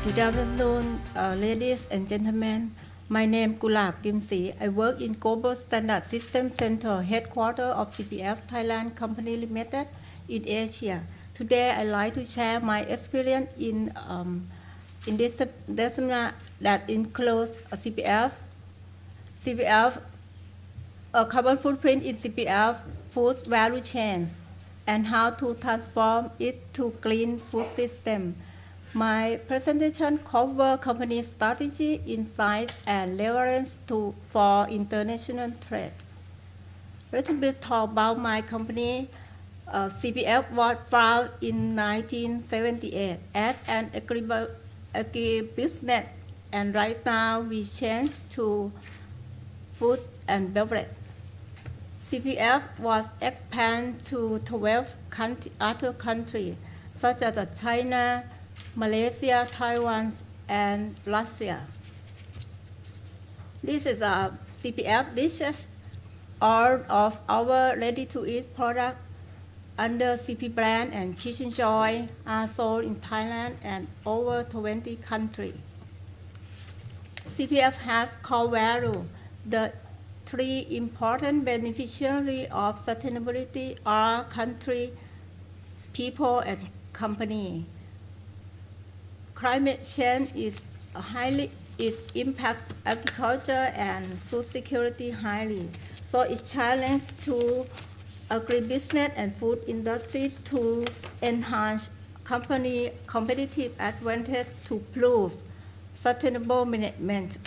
Good afternoon, ladies and gentlemen. My name is Kularb Kimsri. I work in Global Standard System Center, headquarters of CPF Thailand Company Limited in Asia. Today, I'd like to share my experience in this seminar that includes CPF, carbon footprint in CPF food value chains, and how to transform it to clean food system. My presentation covers company strategy, insights, and leverage for international trade. A little bit talk about my company. CPF was founded in 1978 as an agribusiness, and right now we changed to food and beverage. CPF was expanded to 12 other countries, such as China, Malaysia, Taiwan, and Russia. This is a CPF dishes. All of our ready-to-eat products under CP brand and Kitchen Joy are sold in Thailand and over 20 countries. CPF has core value. The three important beneficiaries of sustainability are country, people, and company. Climate change impacts agriculture and food security highly. So it's challenge to agribusiness and food industry to enhance company competitive advantage to prove sustainable management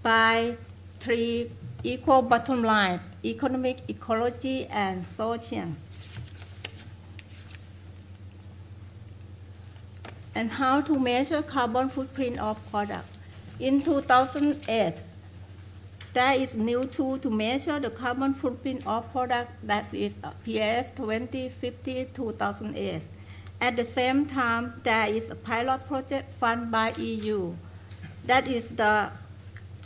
by three equal bottom lines: economic, ecology, and social. And how to measure carbon footprint of product. In 2008, there is new tool to measure the carbon footprint of product, that is PS 2050-2008. At the same time, there is a pilot project funded by EU. That is the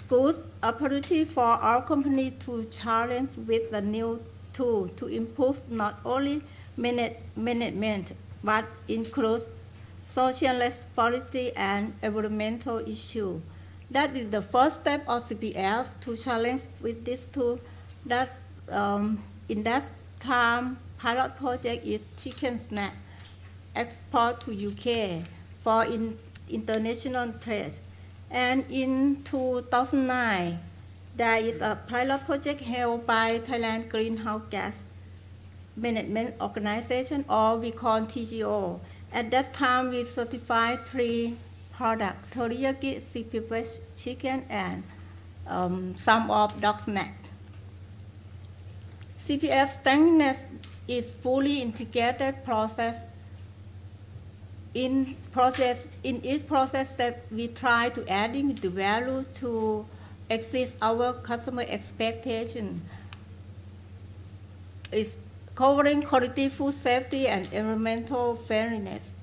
good opportunity for our company to challenge with the new tool to improve not only management, but includes social responsibility and environmental issue. That is the first step of CPF to challenge with this tool. In that time, pilot project is chicken snack export to UK for international trade. And in 2009, there is a pilot project held by Thailand Greenhouse Gas Management Organization, or we call TGO. At that time, we certified three products: teriyaki, CPF chicken, and some of dog snacks. CPF strengthness is fully integrated process. In each process step, we try to adding the value to exceed our customer expectation. It's covering quality food safety and environmental fairness.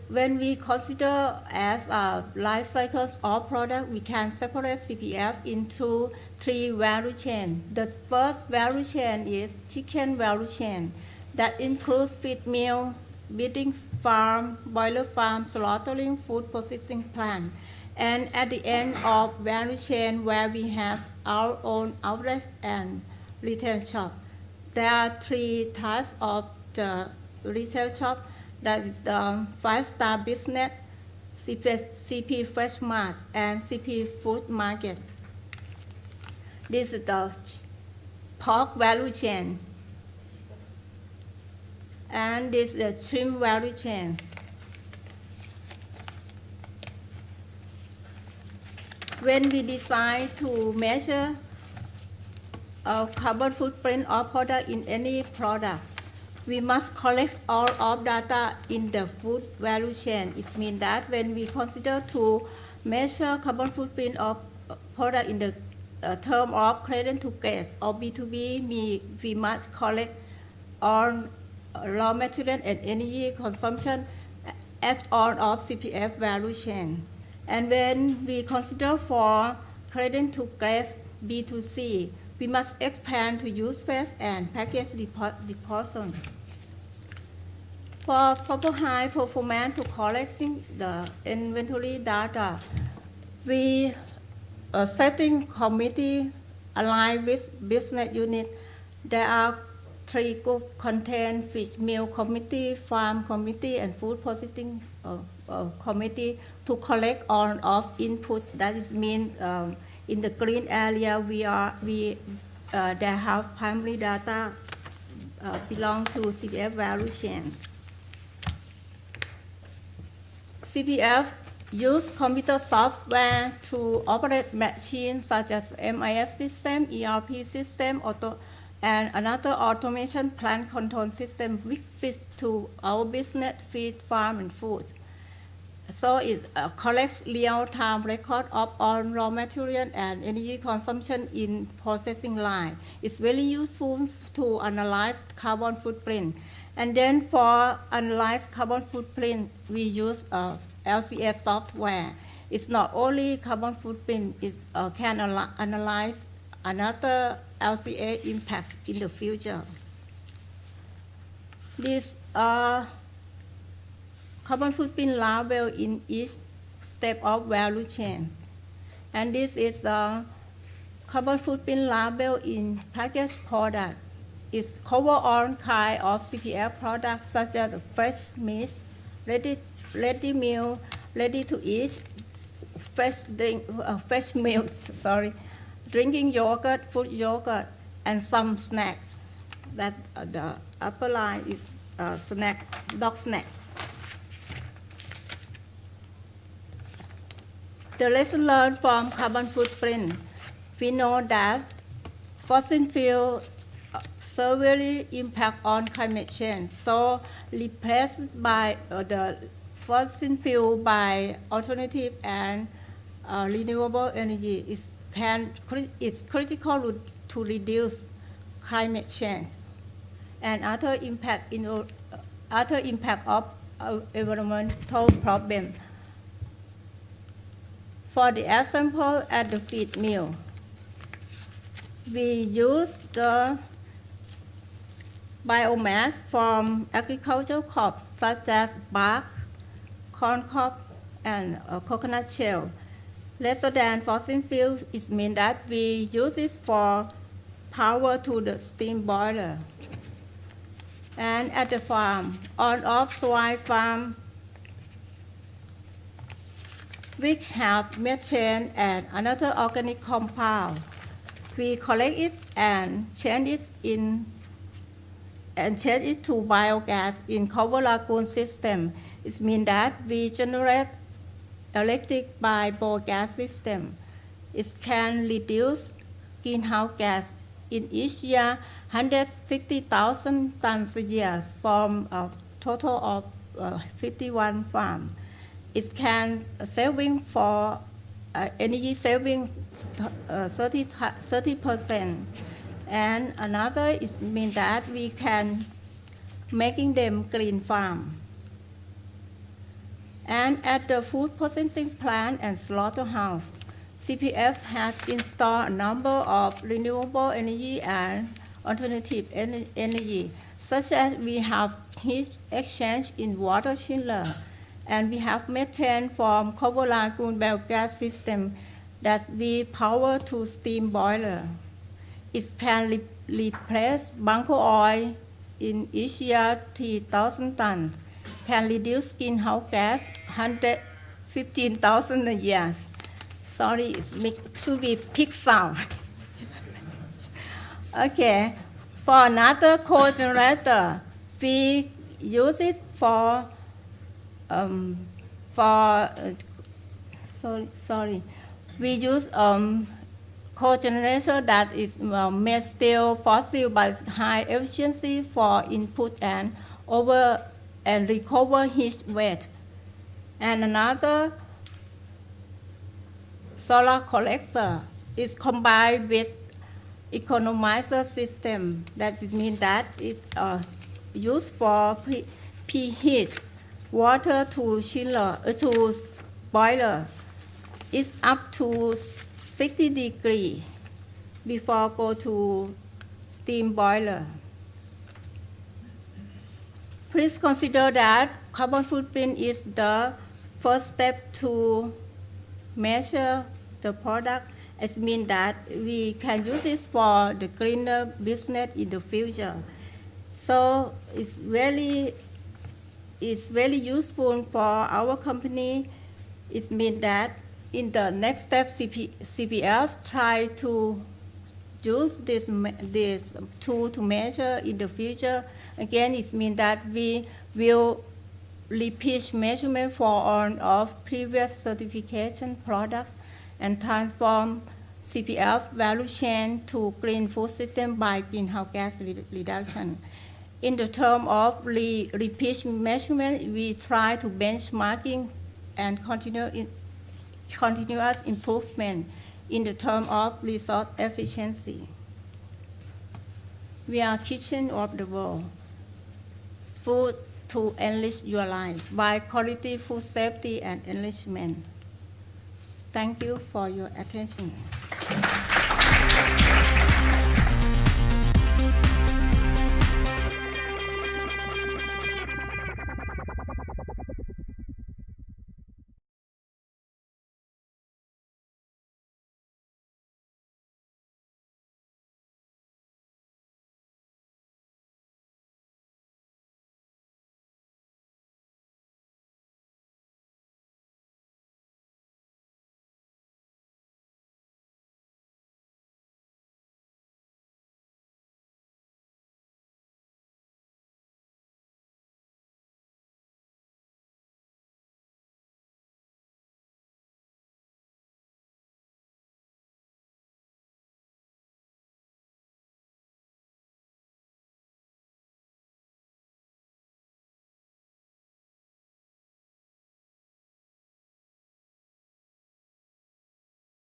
When we consider as a life cycles of product, we can separate CPF into three value chain. The first value chain is chicken value chain. That includes feed mill, breeding farm, boiler farm, slaughtering, food processing plant. And at the end of value chain, where we have our own outlets and retail shop. There are three types of the retail shop. That is the 5-star business, CP Fresh Mart, and CP Food Market. This is the pork value chain. And this is the shrimp value chain. When we decide to measure carbon footprint of product in any products, we must collect all of data in the food value chain. It means that when we consider to measure carbon footprint of product in the term of cradle to grave or B2B, we must collect all raw material and energy consumption at all of CPF value chain. And when we consider for cradle to grave B2C, we must expand to use phase and package deposit. For high performance to collecting the inventory data, we setting committee aligned with business unit. There are 3 groups contain fish meal committee, farm committee, and food processing committee to collect all of input. That is mean in the green area they have primary data belong to CPF value chain. CPF use computer software to operate machines such as MIS system, ERP system, and another automation plant control system which fit to our business, feed, farm, and food. So it collects real-time record of all raw material and energy consumption in processing line. It's very useful to analyze carbon footprint. And then for analyze carbon footprint, we use LCA software. It's not only carbon footprint, it can analyze another LCA impact in the future. This carbon footprint label in each step of value chain. And this is a carbon footprint label in packaged product. It covers all kinds of CPF products such as fresh meat, ready meal, ready to eat, fresh milk, drinking yogurt, food yogurt, and some snacks. That the upper line is dog snack. The lesson learned from carbon footprint, we know that fossil fuel severely impact on climate change. So replace by the fossil fuel by alternative and renewable energy is critical to reduce climate change and other impact of environmental problem. For the example, at the feed mill, we use the biomass from agricultural crops such as bark, corn cob, and coconut shell. Rather than fossil fuel, it means that we use it for power to the steam boiler. And at the farm, on-off swine farm, which have methane and another organic compound, we collect it and change it to biogas in cover lagoon system. It means that we generate electric by biogas system. It can reduce greenhouse gas in each year 160,000 tons a year from a total of 51 farms. It can saving for energy saving 30%. And another is mean that we can making them green farm. And at the food processing plant and slaughterhouse, CPF has installed a number of renewable energy and alternative energy, such as we have heat exchange in water chiller, and we have methane from cover lagoon biogas system that we power to steam boiler. It can replace bunker oil in each year 3,000 tons, can reduce greenhouse gas 115,000 a year. Sorry, it should be pig sound. Okay, for another cogenerator, we use it we use cogenerator that is made still fossil but high efficiency for input and recover heat weight. And another solar collector is combined with economizer system. That means that it's used for preheat water to chiller to boiler. It's up to 60 degrees before go to steam boiler. Please consider that carbon footprint is the first step to measure the product. It means that we can use it for the greener business in the future. So it's very useful for our company. It means that in the next step, CPF try to use this tool to measure in the future. Again, it means that we will repeat measurement for all of previous certification products and transform CPF value chain to green food system by greenhouse gas reduction. In the term of repeat measurement, we try to benchmarking and continuous improvement in the term of resource efficiency. We are kitchen of the world. Food to enrich your life by quality food safety and enrichment. Thank you for your attention.